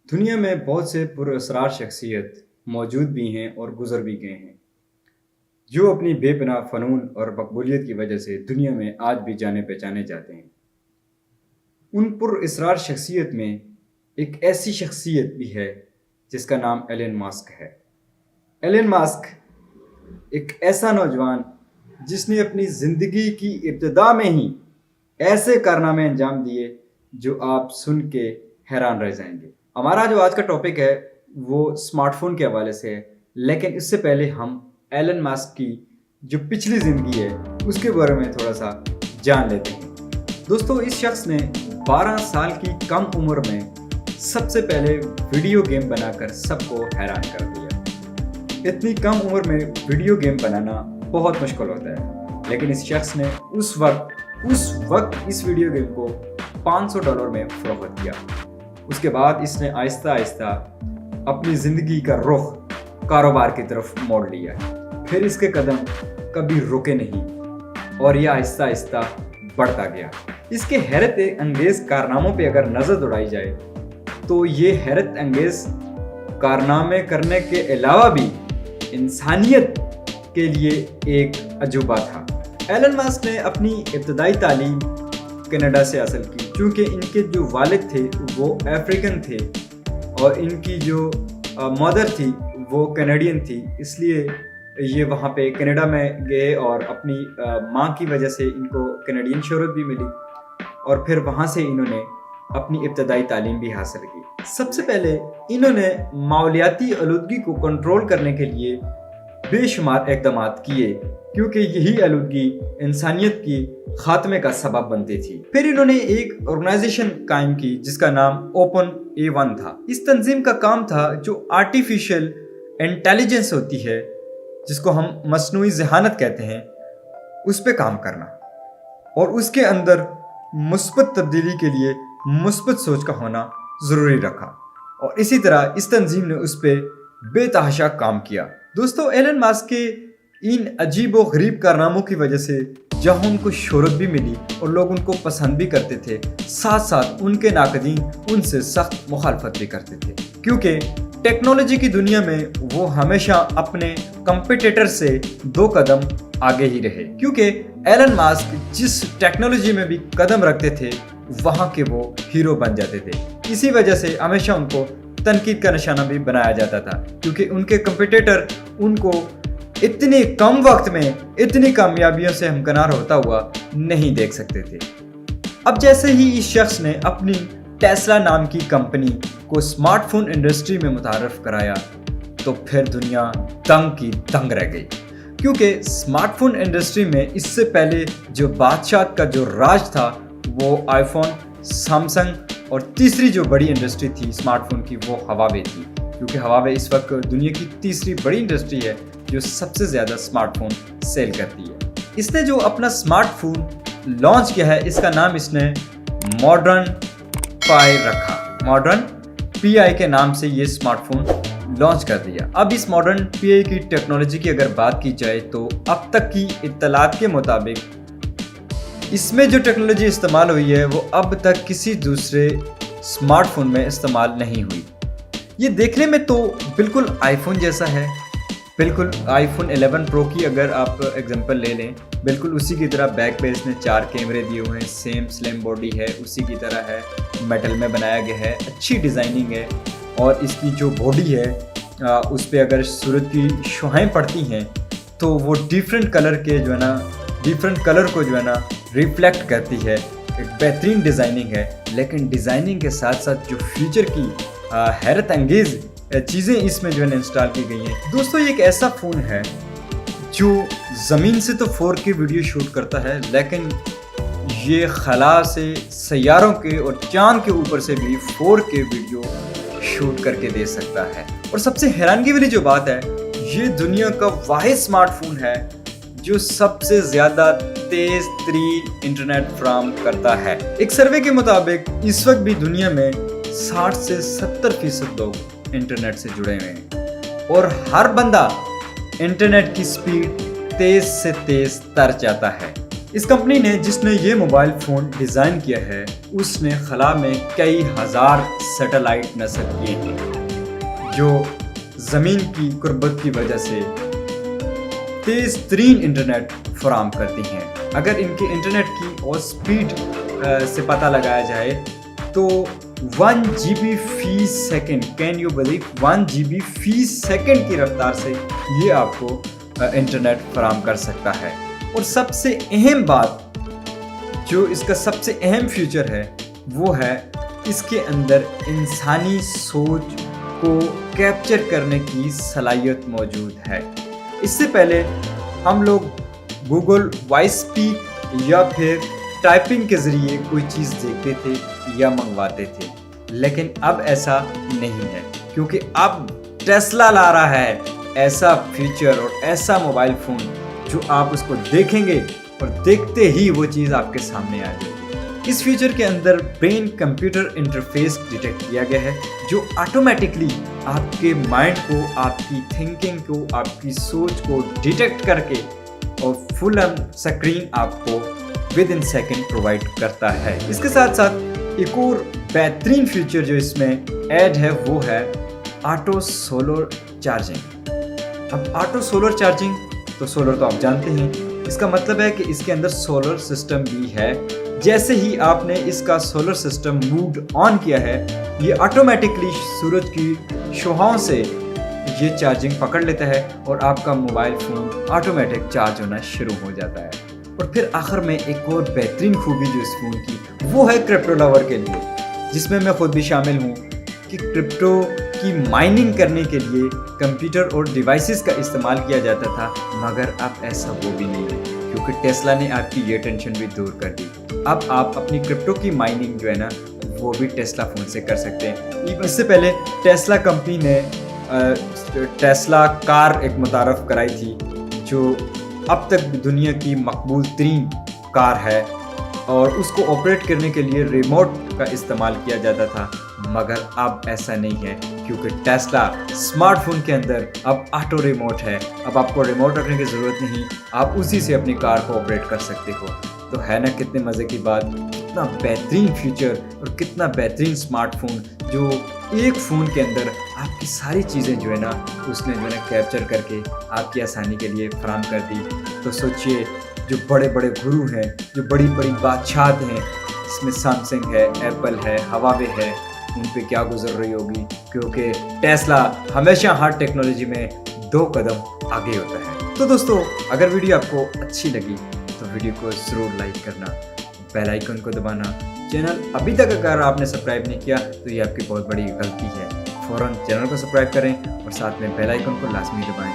دنیا میں بہت سے پراسرار شخصیت موجود بھی ہیں اور گزر بھی گئے ہیں جو اپنی بے پناہ فنون اور مقبولیت کی وجہ سے دنیا میں آج بھی جانے پہچانے جاتے ہیں۔ ان پراسرار شخصیت میں ایک ایسی شخصیت بھی ہے جس کا نام ایلن ماسک ہے۔ ایلن ماسک ایک ایسا نوجوان جس نے اپنی زندگی کی ابتدا میں ہی ایسے کارنامے انجام دیے جو آپ سن کے حیران رہ جائیں گے۔ ہمارا جو آج کا ٹاپک ہے وہ اسمارٹ فون کے حوالے سے ہے، لیکن اس سے پہلے ہم ایلن ماسک کی جو پچھلی زندگی ہے اس کے بارے میں تھوڑا سا جان لیتے ہیں۔ دوستو، اس شخص نے 12 سال کی کم عمر میں سب سے پہلے ویڈیو گیم بنا کر سب کو حیران کر دیا۔ اتنی کم عمر میں ویڈیو گیم بنانا بہت مشکل ہوتا ہے، لیکن اس شخص نے اس وقت اس ویڈیو گیم کو $500 میں فروخت کیا۔ اس کے بعد اس نے آہستہ آہستہ اپنی زندگی کا رخ کاروبار کی طرف موڑ لیا، پھر اس کے قدم کبھی رکے نہیں اور یہ آہستہ آہستہ بڑھتا گیا۔ اس کے حیرت انگیز کارناموں پہ اگر نظر دوڑائی جائے تو یہ حیرت انگیز کارنامے کرنے کے علاوہ بھی انسانیت کے لیے ایک عجوبہ تھا۔ ایلن ماسک نے اپنی ابتدائی تعلیم کینیڈا سے حاصل کی، چونکہ ان کے جو والد تھے وہ افریقن تھے اور ان کی جو مدر تھی وہ کینیڈین تھی، اس لیے یہ وہاں پہ کینیڈا میں گئے اور اپنی ماں کی وجہ سے ان کو کینیڈین شہرت بھی ملی اور پھر وہاں سے انہوں نے اپنی ابتدائی تعلیم بھی حاصل کی۔ سب سے پہلے انہوں نے ماحولیاتی آلودگی کو کنٹرول کرنے کے لیے بے شمار اقدامات کیے، کیونکہ یہی آلودگی انسانیت کی خاتمے کا سبب بنتی تھی۔ پھر انہوں نے ایک آرگنائزیشن قائم کی جس کا نام اوپن A1 تھا۔ اس تنظیم کا کام تھا جو آرٹیفیشل انٹیلیجنس ہوتی ہے، جس کو ہم مصنوعی ذہانت کہتے ہیں، اس پہ کام کرنا اور اس کے اندر مثبت تبدیلی کے لیے مثبت سوچ کا ہونا ضروری رکھا، اور اسی طرح اس تنظیم نے اس پہ بے تحاشا کام کیا۔ دوستو، ایلن ماسک کے ان عجیب و غریب کارناموں کی وجہ سے جہاں ان کو شہرت بھی ملی اور لوگ ان کو پسند بھی کرتے تھے، ساتھ ساتھ ان کے ناقدین ان سے سخت مخالفت بھی کرتے تھے، کیونکہ ٹیکنالوجی کی دنیا میں وہ ہمیشہ اپنے کمپیٹیٹر سے 2 قدم آگے ہی رہے، کیونکہ ایلن ماسک جس ٹیکنالوجی میں بھی قدم رکھتے تھے وہاں کے وہ ہیرو بن جاتے تھے۔ اسی وجہ سے ہمیشہ ان کو تنقید کا نشانہ بھی بنایا جاتا تھا، کیونکہ ان کے کمپیٹیٹر ان کو اتنے کم وقت میں اتنی کامیابیوں سے ہمکنار ہوتا ہوا نہیں دیکھ سکتے تھے۔ اب جیسے ہی اس شخص نے اپنی ٹیسلا نام کی کمپنی کو اسمارٹ فون انڈسٹری میں متعارف کرایا تو پھر دنیا دنگ کی دنگ رہ گئی، کیونکہ اسمارٹ فون انڈسٹری میں اس سے پہلے جو بادشاہ کا جو راج تھا وہ آئی فون، سیمسنگ اور تیسری جو بڑی انڈسٹری تھی اسمارٹ فون کی وہ ہواوے تھی، کیونکہ ہواوے اس وقت دنیا کی تیسری بڑی انڈسٹری ہے جو سب سے زیادہ اسمارٹ فون سیل کرتی ہے۔ اس نے جو اپنا اسمارٹ فون لانچ کیا ہے اس کا نام اس نے ماڈرن پائی رکھا۔ ماڈرن PI کے نام سے یہ اسمارٹ فون لانچ کر دیا۔ اب اس ماڈرن PI کی ٹیکنالوجی کی اگر بات کی جائے تو اب تک کی اطلاعات کے مطابق اس میں جو ٹیکنالوجی استعمال ہوئی ہے وہ اب تک کسی دوسرے اسمارٹ فون میں استعمال نہیں ہوئی۔ یہ دیکھنے میں تو بالکل آئی فون جیسا ہے، بالکل آئی فون 11 پرو کی اگر آپ ایگزامپل لے لیں، بالکل اسی کی طرح بیک پہ اس نے 4 کیمرے دیے ہوئے ہیں، سیم سلیم باڈی ہے، اسی کی طرح ہے، میٹل میں بنایا گیا ہے، اچھی ڈیزائننگ ہے، اور اس کی جو باڈی ہے اس پہ اگر سورج کی شعاعیں پڑتی ہیں تو وہ ڈیفرنٹ کلر کو جو ہے نا ریفلیکٹ کرتی ہے۔ ایک بہترین ڈیزائننگ ہے، لیکن ڈیزائننگ کے ساتھ ساتھ جو فیچر کی حیرت انگیز چیزیں اس میں جو ہے انسٹال کی گئی ہیں۔ دوستو، یہ ایک ایسا فون ہے جو زمین سے تو 4K ویڈیو شوٹ کرتا ہے، لیکن یہ خلا سے، سیاروں کے اور چاند کے اوپر سے بھی 4K ویڈیو شوٹ کر کے دے سکتا ہے۔ اور سب سے حیرانگی والی جو بات ہے، یہ دنیا کا واحد اسمارٹ فون ہے جو سب سے زیادہ تیز ترین انٹرنیٹ فراہم کرتا ہے۔ ایک سروے کے مطابق اس وقت بھی دنیا میں 60 سے 70% لوگ انٹرنیٹ سے جڑے ہوئے ہیں، اور ہر بندہ انٹرنیٹ کی سپیڈ تیز سے تیز تر چاہتا ہے۔ اس کمپنی نے جس نے یہ موبائل فون ڈیزائن کیا ہے اس نے خلا میں کئی ہزار سیٹلائٹ نصب کیے ہیں جو زمین کی قربت کی وجہ سے تیز ترین انٹرنیٹ فراہم کرتی ہیں۔ اگر ان کے انٹرنیٹ کی اور سپیڈ سے پتہ لگایا جائے تو 1 GB فی second, can you believe 1 GB فی سیکنڈ کی رفتار سے یہ آپ کو انٹرنیٹ فراہم کر سکتا ہے۔ اور سب سے اہم بات جو اس کا سب سے اہم فیچر ہے وہ ہے اس کے اندر انسانی سوچ کو کیپچر کرنے کی صلاحیت موجود ہے۔ اس سے پہلے ہم لوگ گوگل وائس اسپیک یا پھر ٹائپنگ کے ذریعے کوئی چیز دیکھتے تھے یا منگواتے تھے، لیکن اب ایسا نہیں ہے کیونکہ اب ٹیسلا لا رہا ہے ایسا فیچر اور ایسا موبائل فون جو آپ اس کو دیکھیں گے اور دیکھتے ہی وہ چیز آپ کے سامنے آ جائے گی۔ اس فیچر کے اندر برین کمپیوٹر انٹرفیس ڈیٹیکٹ کیا گیا ہے جو آٹومیٹکلی آپ کے مائنڈ کو، آپ کی تھنکنگ کو، آپ کی سوچ کو ڈیٹیکٹ کر کے اور فل اسکرین آپ کو ود ان سیکنڈ پرووائڈ کرتا ہے۔ اس کے ساتھ ساتھ ایک اور بہترین فیچر جو اس میں ایڈ ہے وہ ہے آٹو سولر چارجنگ۔ اب آٹو سولر چارجنگ تو سولر تو آپ جانتے ہیں، اس کا مطلب ہے کہ اس کے اندر سولر سسٹم بھی ہے۔ جیسے ہی آپ نے اس کا سولر سسٹم موڈ آن کیا ہے یہ آٹومیٹکلی سورج کی شعاعوں سے یہ چارجنگ پکڑ لیتا ہے اور آپ کا موبائل فون آٹومیٹک چارج ہونا شروع ہو جاتا ہے۔ اور پھر آخر میں ایک اور بہترین خوبی جو اس فون کی وہ ہے کرپٹو لور کے لیے، جس میں خود بھی شامل ہوں کہ کرپٹو کی مائننگ کرنے کے لیے کمپیوٹر اور ڈیوائسز کا استعمال کیا جاتا تھا، مگر اب ایسا وہ بھی نہیں ہے کیونکہ ٹیسلا نے آپ کی یہ ٹینشن بھی دور کر دی۔ اب آپ اپنی کرپٹو کی مائننگ جو ہے نا وہ بھی ٹیسلا فون سے کر سکتے ہیں۔ اس سے پہلے ٹیسلا کمپنی نے ٹیسلا کار ایک متعارف کرائی تھی جو اب تک دنیا کی مقبول ترین کار ہے اور اس کو آپریٹ کرنے کے لیے ریموٹ کا استعمال کیا جاتا تھا، مگر اب ایسا نہیں ہے کیونکہ ٹیسلا اسمارٹ فون کے اندر اب آٹو ریموٹ ہے۔ اب آپ کو ریموٹ رکھنے کی ضرورت نہیں، آپ اسی سے اپنی کار کو آپریٹ کر سکتے ہو۔ تو ہے نا کتنے مزے کی بات، کتنا بہترین فیچر اور کتنا بہترین اسمارٹ فون جو ایک فون کے اندر آپ کی ساری چیزیں جو ہے نا اس نے جو ہے نا کیپچر کر کے آپ کی آسانی کے لیے فراہم کر دی۔ تو سوچئے جو بڑے بڑے گرو ہیں، جو بڑی بڑی بادشاہت ہیں، اس میں سیمسنگ ہے، ایپل ہے، ہواوے ہے، ان پہ کیا گزر رہی ہوگی، کیونکہ ٹیسلا ہمیشہ ہر ٹیکنالوجی میں 2 قدم آگے ہوتا ہے۔ تو دوستو اگر ویڈیو آپ کو اچھی لگی تو ویڈیو کو ضرور لائک کرنا، بیل آئیکن کو دبانا، چینل ابھی تک اگر آپ نے سبسکرائب نہیں کیا تو یہ آپ کی بہت بڑی غلطی ہے، فوراً چینل کو سبسکرائب کریں اور ساتھ میں بیل آئیکن کو لازمی دبائیں۔